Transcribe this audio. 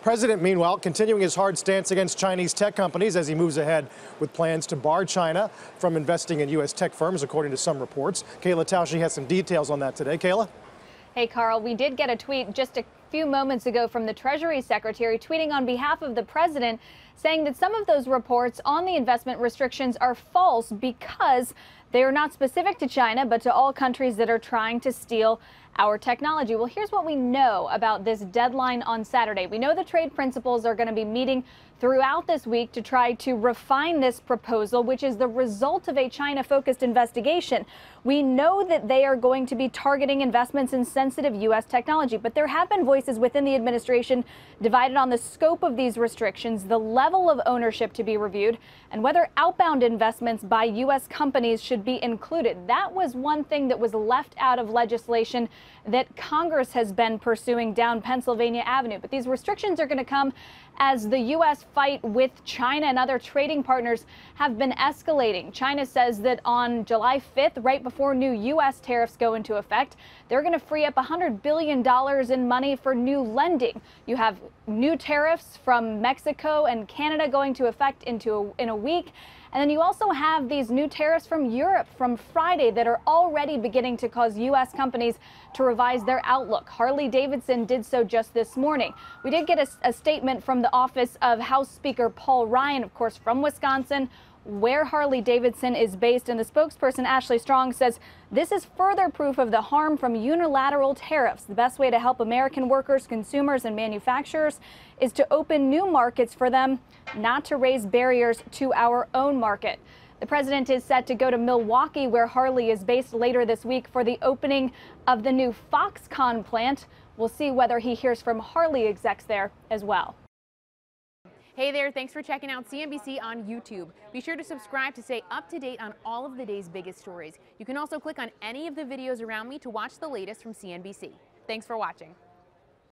President, meanwhile, continuing his hard stance against Chinese tech companies as he moves ahead with plans to bar China from investing in U.S. tech firms, according to some reports. Kayla Tausche has some details on that today. Kayla? Hey, Carl, we did get a tweet just a few moments ago from the Treasury Secretary tweeting on behalf of the president, saying that some of those reports on the investment restrictions are false because they are not specific to China, but to all countries that are trying to steal our technology. Well, here's what we know about this deadline on Saturday. We know the trade principals are going to be meeting throughout this week to try to refine this proposal, which is the result of a China-focused investigation. We know that they are going to be targeting investments in sensitive U.S. technology, but there have been voices within the administration divided on the scope of these restrictions, the level of ownership to be reviewed, and whether outbound investments by U.S. companies should be included. That was one thing that was left out of legislation that Congress has been pursuing down Pennsylvania Avenue. But these restrictions are going to come as the U.S. fight with China and other trading partners have been escalating. China says that on July 5th, right before new U.S. tariffs go into effect, they're going to free up $100 billion in money for new lending. You have new tariffs from Mexico and Canada going to effect in a week. And then you also have these new tariffs from Europe from Friday that are already beginning to cause U.S. companies to revise their outlook. Harley-Davidson did so just this morning. We did get a statement from the office of House Speaker Paul Ryan, of course, from Wisconsin, where Harley-Davidson is based, and the spokesperson Ashley Strong says this is further proof of the harm from unilateral tariffs. The best way to help American workers, consumers, and manufacturers is to open new markets for them, not to raise barriers to our own market. The president is set to go to Milwaukee, where Harley is based, later this week for the opening of the new Foxconn plant. We'll see whether he hears from Harley execs there as well. Hey there, thanks for checking out CNBC on YouTube. Be sure to subscribe to stay up to date on all of the day's biggest stories. You can also click on any of the videos around me to watch the latest from CNBC. Thanks for watching.